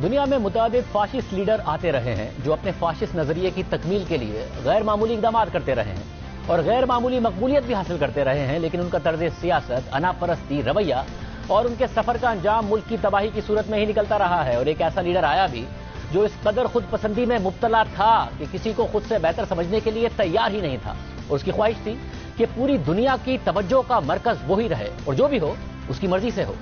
دنیا میں متعدد فاشسٹ لیڈر آتے رہے ہیں جو اپنے فاشسٹ نظریے کی تکمیل کے لیے غیر معمولی اقدامات کرتے رہے ہیں اور غیر معمولی مقبولیت بھی حاصل کرتے رہے ہیں، لیکن ان کا طرز سیاست، انا پرستی، رویہ اور ان کے سفر کا انجام ملک کی تباہی کی صورت میں ہی نکلتا رہا ہے۔ اور ایک ایسا لیڈر آیا بھی جو اس قدر خود پسندی میں مبتلا تھا کہ کسی کو خود سے بہتر سمجھنے کے لیے تیار ہی نہیں تھا، اور اس کی خواہش تھی کہ پوری دنیا کی توجہ کا مرکز وہی رہے اور جو بھی ہو اس کی مرضی سے ہو۔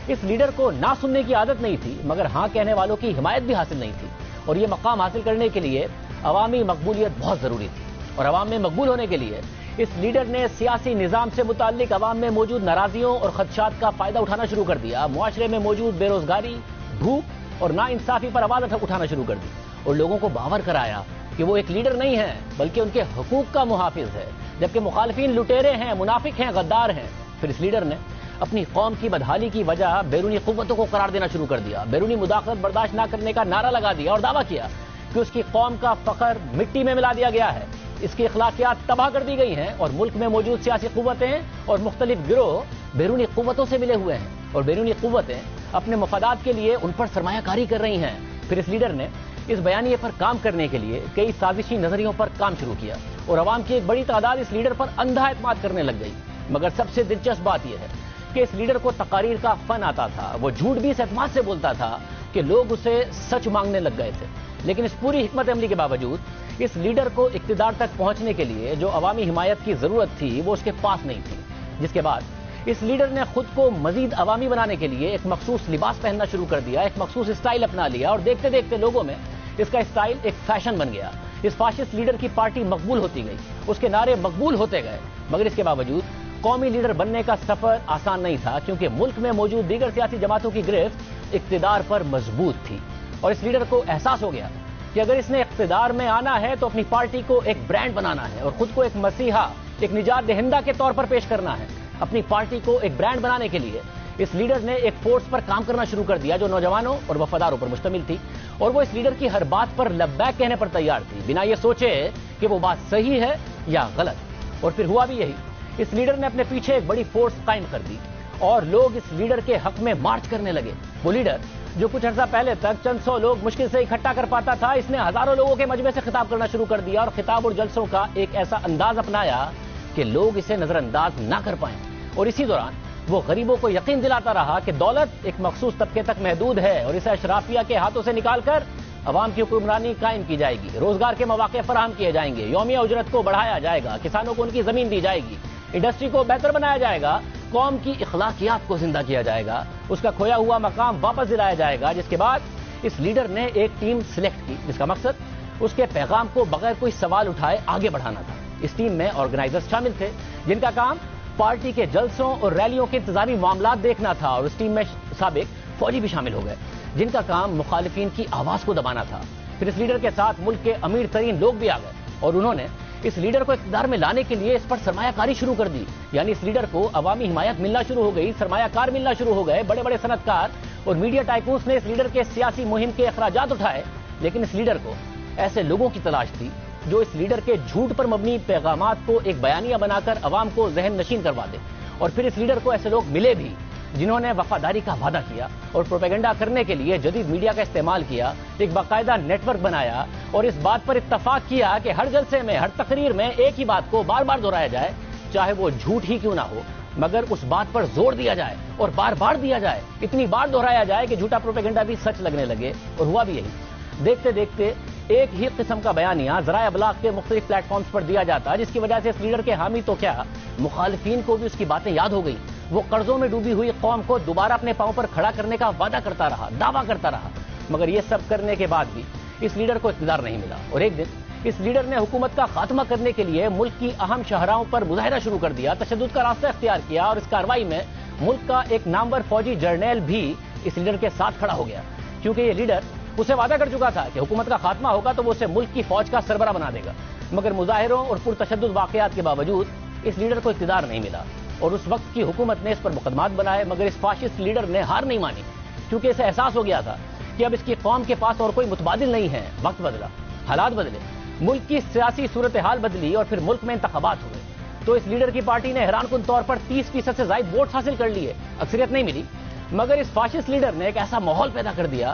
اس لیڈر کو نہ سننے کی عادت نہیں تھی، مگر ہاں کہنے والوں کی حمایت بھی حاصل نہیں تھی، اور یہ مقام حاصل کرنے کے لیے عوامی مقبولیت بہت ضروری تھی۔ اور عوام میں مقبول ہونے کے لیے اس لیڈر نے سیاسی نظام سے متعلق عوام میں موجود ناراضیوں اور خدشات کا فائدہ اٹھانا شروع کر دیا، معاشرے میں موجود بے روزگاری، بھوک اور ناانصافی پر آواز اٹھانا شروع کر دی، اور لوگوں کو باور کرایا کہ وہ ایک لیڈر نہیں ہے بلکہ ان کے حقوق کا محافظ ہے، جبکہ مخالفین لٹیرے ہیں، منافق ہیں، غدار ہیں۔ پھر اس لیڈر نے اپنی قوم کی بدحالی کی وجہ بیرونی قوتوں کو قرار دینا شروع کر دیا، بیرونی مداخلت برداشت نہ کرنے کا نعرہ لگا دیا اور دعویٰ کیا کہ اس کی قوم کا فخر مٹی میں ملا دیا گیا ہے، اس کی اخلاقیات تباہ کر دی گئی ہیں، اور ملک میں موجود سیاسی قوتیں اور مختلف گروہ بیرونی قوتوں سے ملے ہوئے ہیں، اور بیرونی قوتیں اپنے مفادات کے لیے ان پر سرمایہ کاری کر رہی ہیں۔ پھر اس لیڈر نے اس بیانیے پر کام کرنے کے لیے کئی سازشی نظریوں پر کام شروع کیا، اور عوام کی ایک بڑی تعداد اس لیڈر پر اندھا اعتماد کرنے لگ گئی۔ مگر سب سے دلچسپ بات یہ ہے کہ اس لیڈر کو تقاریر کا فن آتا تھا، وہ جھوٹ بھی اس اعتماد سے بولتا تھا کہ لوگ اسے سچ مانگنے لگ گئے تھے۔ لیکن اس پوری حکمت عملی کے باوجود اس لیڈر کو اقتدار تک پہنچنے کے لیے جو عوامی حمایت کی ضرورت تھی وہ اس کے پاس نہیں تھی، جس کے بعد اس لیڈر نے خود کو مزید عوامی بنانے کے لیے ایک مخصوص لباس پہننا شروع کر دیا، ایک مخصوص اسٹائل اپنا لیا، اور دیکھتے دیکھتے لوگوں میں اس کا اسٹائل ایک فیشن بن گیا۔ اس فاشسٹ لیڈر کی پارٹی مقبول ہوتی گئی، اس کے نعرے مقبول ہوتے گئے، مگر اس کے باوجود قومی لیڈر بننے کا سفر آسان نہیں تھا، کیونکہ ملک میں موجود دیگر سیاسی جماعتوں کی گرفت اقتدار پر مضبوط تھی، اور اس لیڈر کو احساس ہو گیا کہ اگر اس نے اقتدار میں آنا ہے تو اپنی پارٹی کو ایک برانڈ بنانا ہے اور خود کو ایک مسیحا، ایک نجات دہندہ کے طور پر پیش کرنا ہے۔ اپنی پارٹی کو ایک برانڈ بنانے کے لیے اس لیڈر نے ایک فورس پر کام کرنا شروع کر دیا جو نوجوانوں اور وفاداروں پر مشتمل تھی، اور وہ اس لیڈر کی ہر بات پر لبیک کہنے پر تیار تھی، بنا یہ سوچے کہ وہ بات صحیح ہے یا غلط۔ اور پھر ہوا بھی یہی، اس لیڈر نے اپنے پیچھے ایک بڑی فورس قائم کر دی اور لوگ اس لیڈر کے حق میں مارچ کرنے لگے۔ وہ لیڈر جو کچھ عرصہ پہلے تک چند سو لوگ مشکل سے اکٹھا کر پاتا تھا، اس نے ہزاروں لوگوں کے مجمع سے خطاب کرنا شروع کر دیا، اور خطاب اور جلسوں کا ایک ایسا انداز اپنایا کہ لوگ اسے نظر انداز نہ کر پائیں۔ اور اسی دوران وہ غریبوں کو یقین دلاتا رہا کہ دولت ایک مخصوص طبقے تک محدود ہے اور اسے اشرافیہ کے ہاتھوں سے نکال کر عوام کی حکمرانی قائم کی جائے گی، روزگار کے مواقع فراہم کیے جائیں گے، یومیہ اجرت کو بڑھایا جائے گا، کسانوں کو ان کی زمین دی جائے گی، انڈسٹری کو بہتر بنایا جائے گا، قوم کی اخلاقیات کو زندہ کیا جائے گا، اس کا کھویا ہوا مقام واپس دلایا جائے گا۔ جس کے بعد اس لیڈر نے ایک ٹیم سلیکٹ کی جس کا مقصد اس کے پیغام کو بغیر کوئی سوال اٹھائے آگے بڑھانا تھا۔ اس ٹیم میں آرگنائزرز شامل تھے جن کا کام پارٹی کے جلسوں اور ریلیوں کے انتظامی معاملات دیکھنا تھا، اور اس ٹیم میں سابق فوجی بھی شامل ہو گئے جن کا کام مخالفین کی آواز کو دبانا تھا۔ پھر اس لیڈر کے ساتھ ملک کے امیر ترین لوگ بھی آ گئے، اور انہوں نے اس لیڈر کو اقتدار میں لانے کے لیے اس پر سرمایہ کاری شروع کر دی، یعنی اس لیڈر کو عوامی حمایت ملنا شروع ہو گئی، سرمایہ کار ملنا شروع ہو گئے، بڑے بڑے صنعت کار اور میڈیا ٹائکونز نے اس لیڈر کے سیاسی مہم کے اخراجات اٹھائے۔ لیکن اس لیڈر کو ایسے لوگوں کی تلاش تھی جو اس لیڈر کے جھوٹ پر مبنی پیغامات کو ایک بیانیہ بنا کر عوام کو ذہن نشین کروا دے، اور پھر اس لیڈر کو ایسے لوگ ملے بھی جنہوں نے وفاداری کا وعدہ کیا اور پروپیگنڈا کرنے کے لیے جدید میڈیا کا استعمال کیا، ایک باقاعدہ نیٹ ورک بنایا، اور اس بات پر اتفاق کیا کہ ہر جلسے میں، ہر تقریر میں ایک ہی بات کو بار بار دہرایا جائے، چاہے وہ جھوٹ ہی کیوں نہ ہو، مگر اس بات پر زور دیا جائے اور بار بار دیا جائے، اتنی بار دہرایا جائے کہ جھوٹا پروپیگنڈا بھی سچ لگنے لگے۔ اور ہوا بھی یہی، دیکھتے دیکھتے ایک ہی قسم کا بیانیہ ذرائع ابلاغ کے مختلف پلیٹ فارمز پر دیا جاتا، جس کی وجہ سے اس لیڈر کے حامی تو کیا، مخالفین کو بھی اس کی باتیں یاد ہو گئی۔ وہ قرضوں میں ڈوبی ہوئی قوم کو دوبارہ اپنے پاؤں پر کھڑا کرنے کا وعدہ کرتا رہا، دعویٰ کرتا رہا، مگر یہ سب کرنے کے بعد بھی اس لیڈر کو اقتدار نہیں ملا۔ اور ایک دن اس لیڈر نے حکومت کا خاتمہ کرنے کے لیے ملک کی اہم شاہراہوں پر مظاہرہ شروع کر دیا، تشدد کا راستہ اختیار کیا، اور اس کارروائی میں ملک کا ایک نامور فوجی جرنیل بھی اس لیڈر کے ساتھ کھڑا ہو گیا، کیونکہ یہ لیڈر اسے وعدہ کر چکا تھا کہ حکومت کا خاتمہ ہوگا تو وہ اسے ملک کی فوج کا سربراہ بنا دے گا۔ مگر مظاہروں اور پرتشدد واقعات کے باوجود اس لیڈر کو اقتدار نہیں ملا، اور اس وقت کی حکومت نے اس پر مقدمات بنائے، مگر اس فاشسٹ لیڈر نے ہار نہیں مانی، کیونکہ اسے احساس ہو گیا تھا کہ اب اس کی قوم کے پاس اور کوئی متبادل نہیں ہے۔ وقت بدلا، حالات بدلے، ملک کی سیاسی صورتحال بدلی، اور پھر ملک میں انتخابات ہوئے، تو اس لیڈر کی پارٹی نے حیران کن طور پر 30% سے زائد ووٹس حاصل کر لیے، اکثریت نہیں ملی، مگر اس فاشسٹ لیڈر نے ایک ایسا ماحول پیدا کر دیا